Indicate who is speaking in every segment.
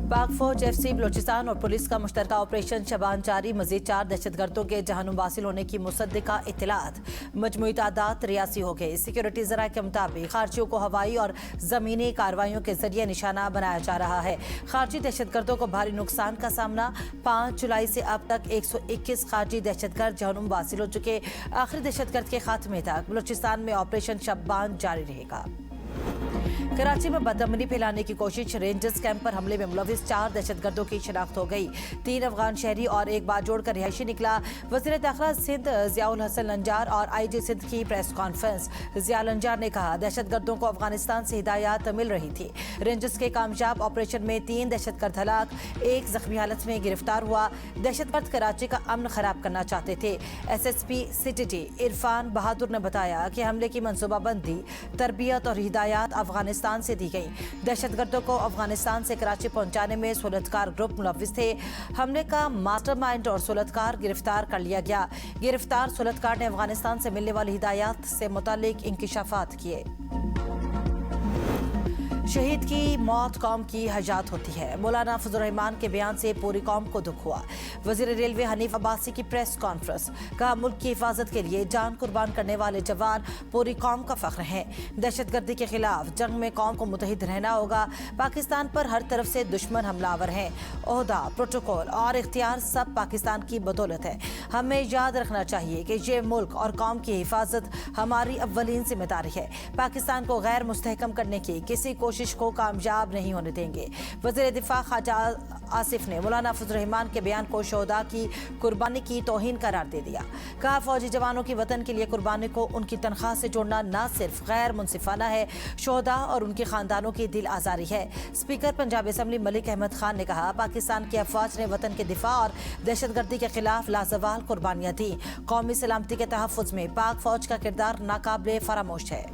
Speaker 1: पाक फौज FC बलोचिस्तान और पुलिस का मुश्तरका ऑपरेशन शबान जारी। मजीद 4 दहशतगर्दों के जहन्नुम हासिल होने की मुसद्दिका इत्तलात। मजमूई तादाद 83 हो गई। सिक्योरिटी ज़राए के मुताबिक खारजियों को हवाई और ज़मीनी कार्रवाइयों के जरिए निशाना बनाया जा रहा है। खारजी दहशतगर्दों को भारी नुकसान का सामना। 5 जुलाई से अब तक 121 खारजी दहशतगर्द जहन्नुम हासिल हो चुके। आखिरी दहशतगर्द के खात्मे तक बलोचिस्तान में ऑपरेशन शबान जारी रहेगा। कराची में बदअमनी फैलाने की कोशिश। रेंजर्स कैंप पर हमले में मुलविस 4 दहशतगर्दों की शिनाख्त हो गई। 3 अफगान शहरी और एक बाजोड़ का रिहायशी निकला। वज़ीर दाखिला सिंध ज़ियाउल हसन लंजार और IG सिंध की प्रेस कॉन्फ्रेंस। ज़िया लंजार ने कहा, दहशतगर्दों को अफगानिस्तान से हिदायत मिल रही थी। रेंजर्स के कामयाब ऑपरेशन में 3 दहशतगर्द हलाक, 1 जख्मी हालत में गिरफ्तार हुआ। दहशतगर्द कराची का अमन खराब करना चाहते थे। SSP CTT इरफान बहादुर ने बताया कि हमले की मनसूबाबंदी, तरबियत और हिदायत अफगानिस्तान से दी गई। दहशतगर्दों को अफगानिस्तान से कराची पहुंचाने में सोलतकार ग्रुप मुलव्विस थे। हमले का मास्टरमाइंड और सोलतकार गिरफ्तार कर लिया गया। गिरफ्तार सोलतकार ने अफगानिस्तान से मिलने वाली हिदायत से मुतालिक इंकिशाफात किए। शहीद की मौत कौम की हयात होती है। मौलाना फजल रहमान के बयान से पूरी कौम को दुख हुआ। वजीर रेलवे हनीफ अब्बासी की प्रेस कॉन्फ्रेंस। कहा, मुल्क की हिफाजत के लिए जान कुर्बान करने वाले जवान पूरी कौम का फख्र हैं। दहशतगर्दी के खिलाफ जंग में कौम को मुतहिद रहना होगा। पाकिस्तान पर हर तरफ से दुश्मन हमलावर हैं। ओहदा, प्रोटोकॉल और इख्तियार सब पाकिस्तान की बदौलत है। हमें याद रखना चाहिए कि ये मुल्क और कौम की हिफाजत हमारी अव्वलीन जिम्मेदारी है। पाकिस्तान को गैर मुस्तहकम करने की किसी कोशिश को कामयाब नहीं होने देंगे। वज़ीर दिफा ख्वाजा आसिफ ने मौलाना फजल रहमान के बयान को शोहदा की कुर्बानी की तौहीन करार दे दिया। कहा, फौजी जवानों की वतन के लिए कुर्बानी को उनकी तनख्वाह से जोड़ना न सिर्फ गैर मुनसिफाना है, शोहदा और उनके खानदानों की दिल आजारी है। स्पीकर पंजाब असम्बली मलिक अहमद खान ने कहा, पाकिस्तान की अफवाज ने वतन के दिफा और दहशतगर्दी के खिलाफ लाजवाल कुर्बानियां दी। कौमी सलामती के तहफ़्फ़ुज़ में पाक फौज का किरदार नाकाबिले फरामोश है।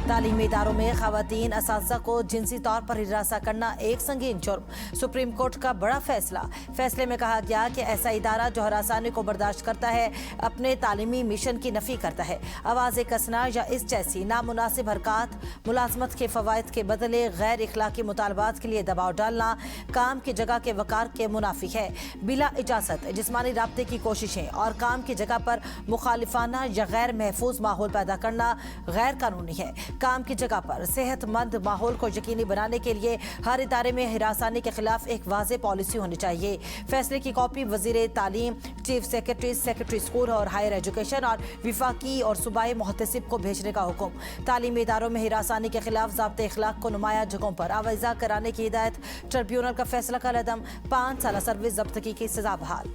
Speaker 1: तालीमी इदारों में खवातीन असातिज़ा को जिनसी तौर पर हिरासा करना एक संगीन जुर्म। सुप्रीम कोर्ट का बड़ा फैसला। फैसले में कहा गया कि ऐसा इदारा जो हरासानी को बर्दाश्त करता है, अपने तालीमी मिशन की नफी करता है, आवाज़ें कसना या इस जैसी नामुनासिब हरकत, मुलाजमत के फ़वाइद के बदले गैर इखलाकी मुतालबात के लिए दबाव डालना काम की जगह के वकार के मुनाफी है। बिला इजाज़त जिस्मानी राब्ते की कोशिशें और काम की जगह पर मुखालिफाना या गैर महफूज माहौल पैदा करना गैर कानूनी है। काम की जगह पर सेहतमंद माहौल को यकीनी बनाने के लिए हर इदारे में हिरासानी के खिलाफ एक वाज़ेह पॉलिसी होनी चाहिए। फैसले की कॉपी वज़ीर तालीम, चीफ सेक्रेटरी, सेक्रेटरी स्कूल और हायर एजुकेशन और विफाकी और सूबाई मुहतसिब को भेजने का हुक्म। तालीमी इदारों में हिरासानी के खिलाफ ज़ाब्ते इखलाक को नुमाया जगहों पर आवाज़ा कराने की हिदायत। ट्रिब्यूनल का फैसला कलअदम। 5 साल सर्विस ज़ब्तगी की सजा बहाल।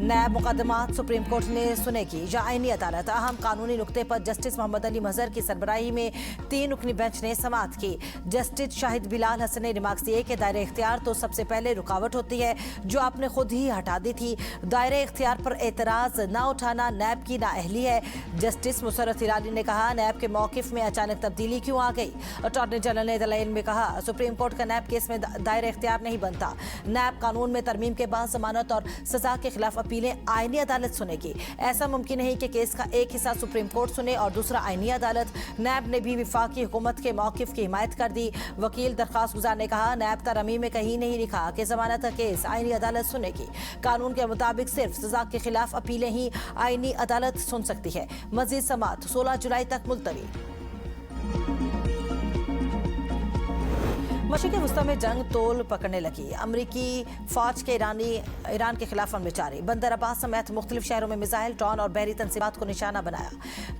Speaker 1: नैब मुकदमात सुप्रीम कोर्ट ने सुनेगी या आईनी अदालत। अहम कानूनी नुक्ते पर जस्टिस मोहम्मद अली मजहर की सरबराही में 3 रुकनी बेंच ने समाअत की। जस्टिस शाहिद बिलाल हसन ने रिमार्क्स दिए कि दायरे इख्तियार तो सबसे पहले रुकावट होती है जो आपने खुद ही हटा दी थी। दायरे इख्तियार पर एतराज न उठाना नैब की नाअहली है। जस्टिस मुसर्रत हिलाली ने कहा, नैब के मौकिफ में अचानक तब्दीली क्यों आ गई। अटॉर्नी जनरल ने दलाइल में कहा, सुप्रीम कोर्ट का नैब केस में दायरे इख्तियार नहीं बनता। नैब कानून में तरमीम के बाद जमानत और सजा के खिलाफ अपीलें आईनी अदालत सुनेगी। ऐसा मुमकिन नहीं कि केस का एक हिस्सा सुप्रीम कोर्ट सुने और दूसरा आईनी अदालत। नैब ने भी विफाकी हुकूमत के मौकिफ की हिमायत कर दी। वकील दरखास्त गुजार ने कहा, नैब तरमीम में कहीं नहीं लिखा कि जमानत का केस आईनी अदालत सुनेगी। कानून के मुताबिक सिर्फ सजा के खिलाफ अपीलें ही आईनी अदालत सुन सकती है। मजीद समाअत 16 जुलाई तक मुलतवी। मशरिक़ वस्ता में जंग तोल पकड़ने लगी। अमरीकी फौज के ईरान के खिलाफ हमले जारी। बंदर अब्बास समेत मुख्तलिफ शहरों में मिसाइल, ड्रोन और बहरी तंसीबात को निशाना बनाया।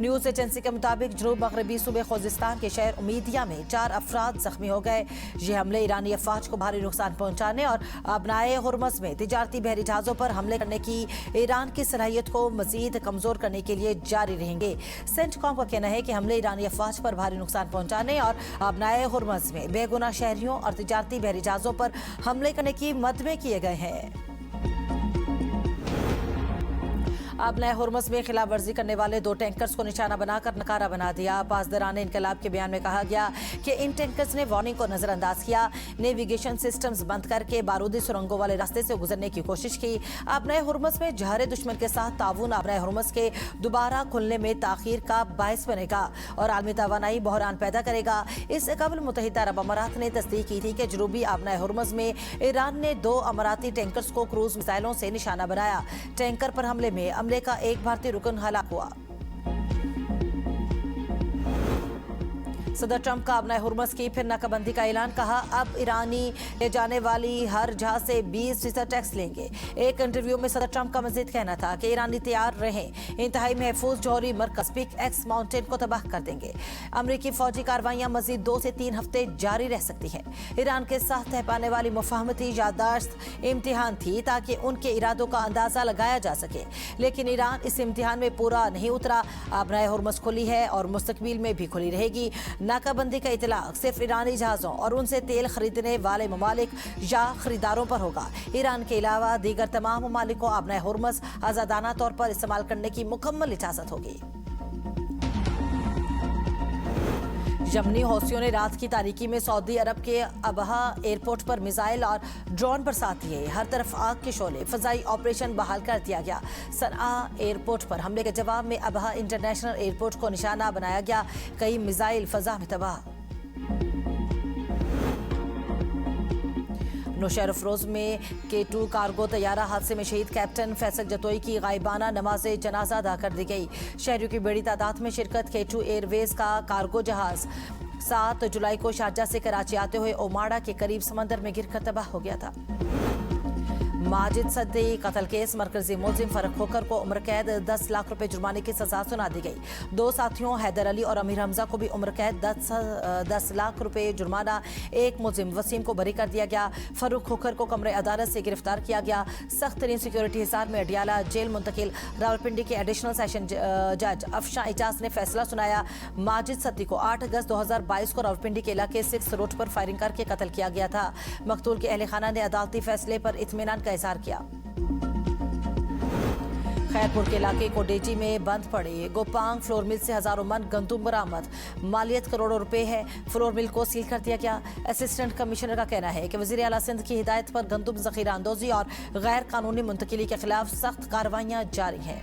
Speaker 1: न्यूज़ एजेंसी के मुताबिक जनूब मगरबी सूबे खुजिस्तान के शहर उमीदिया में 4 अफराद जख्मी हो गए। ये हमले ईरानी अफवाज को भारी नुकसान पहुंचाने और अबनाए हुर्मज़ में तिजारती बहरी जहाज़ों पर हमले करने की ईरान की सलाहियत को मजीद कमज़ोर करने के लिए जारी रहेंगे। सेंटकॉम का कहना है कि हमले ईरानी अफवाज पर भारी नुकसान पहुंचाने और अबनाए हुर्मज़ में बेगुनाह शहरियों और तिजारती बहरी जहाज़ों पर हमले करने की मद में किए गए हैं। अब नए हुर्मुज़ में खिलाफ वर्जी करने वाले 2 टैंकर्स को निशाना बनाकर नकारा बना दिया। पासदारान इनकलाब के बयान में कहा गया कि इन टैंकर्स ने वार्निंग को नजरअंदाज किया, नेविगेशन सिस्टम्स बंद करके बारूदी सुरंगों वाले रास्ते से गुजरने की कोशिश की। अब नए हुर्मुज़ में जहर दुश्मन के साथ ताउन अब नए हुर्मुज़ के दोबारा खुलने में ताखीर का बायस बनेगा और आलमी तवानाई बहरान पैदा करेगा। इससे कबल मुत्तहिदा अरब अमारात ने तस्दीक की थी कि जनूबी आबनाए हुर्मुज़ में ईरान ने 2 अमाराती टैंकर्स को क्रूज मिसाइलों से निशाना बनाया। टैंकर पर हमले में अमले का एक भारतीय रुकन हलाक हुआ। सदर ट्रंप का अपना हुर्मुज़ की फिर नाकाबंदी का ऐलान, कहा अब ईरानी ले जाने वाली हर जहाज से 20% टैक्स लेंगे। एक इंटरव्यू में सदर ट्रंप का मजीद कहना था कि ईरानी तैयार रहें, इंतहाई महफूज जौहरी मरकज पिक एक्स माउंटेन को तबाह कर देंगे। अमरीकी फौजी कार्रवाइयां मजीद 2 से 3 हफ्ते जारी रह सकती हैं। ईरान के साथ तय पाने वाली मुफाहमती याददाश्त इम्तिहान थी ताकि उनके इरादों का अंदाजा लगाया जा सके, लेकिन ईरान इस इम्तिहान में पूरा नहीं उतरा। अपना हुर्मुज़ खुली है और मुस्तकबिल में भी खुली रहेगी। नाकाबंदी का इतलाक सिर्फ ईरानी जहाज़ों और उनसे तेल खरीदने वाले ममालिक या खरीदारों पर होगा। ईरान के अलावा दीगर तमाम ममालिक को अपना हुर्मुज़ आज़ादाना तौर पर इस्तेमाल करने की मुकम्मल इजाज़त होगी। यमनी हौसियों ने रात की तारीकी में सऊदी अरब के अबहा एयरपोर्ट पर मिसाइल और ड्रोन बरसात दिए। हर तरफ आग के शोले, फजाई ऑपरेशन बहाल कर दिया गया। सनआ एयरपोर्ट पर हमले के जवाब में अबहा इंटरनेशनल एयरपोर्ट को निशाना बनाया गया। कई मिसाइल फजा में तबाह। नौशहर अफरोज में K2 कार्गो तैयारा हादसे में शहीद कैप्टन फैसल जतोई की गायबाना नमाज जनाजा अदा कर दी गई। शहरियों की बड़ी तादाद में शिरकत। K2 एयरवेज का कार्गो जहाज 7 जुलाई को शारजा से कराची आते हुए ओमाड़ा के करीब समंदर में गिरकर तबाह हो गया था। माजिद सद्दी कत्ल केस, मरकजी मुलजिम फरक खोकर को उम्र कैद 10 लाख रुपए जुर्माने की सजा सुना दी गई। 2 साथियों हैदर अली और अमीर हमजा को भी उम्र कैद 10 लाख रुपए जुर्माना। एक मुलजिम वसीम को बरी कर दिया गया। फरूक खोकर को कमरे अदालत से गिरफ्तार किया गया। सख्त तरीन सिक्योरिटी हिसार में अडियाला जेल मुंतकिल। रावलपिंडी के एडिशनल सेशन जज अफशा इजाज ने फैसला सुनाया। माजिद सद्दी को 8 अगस्त 2022 को रावलपिंडी के इलाके 6 रोड पर फायरिंग करके कत्ल किया गया था। मकतूल के अहल खाना ने अदालती फैसले पर इत्मीनान का इजहार किया। खैरपुर के इलाके कोडेची में बंद पड़े गोपांग फ्लोर मिल से हजारों मन गंदुम बरामद। मालियत करोड़ों रुपए है। फ्लोर मिल को सील कर दिया गया। असिस्टेंट कमिश्नर का कहना है कि वजीर आला सिंध की हिदायत पर गंदुम जखीरा अंदोजी और गैर कानूनी मुंतकिली के खिलाफ सख्त कार्रवाइयां जारी हैं।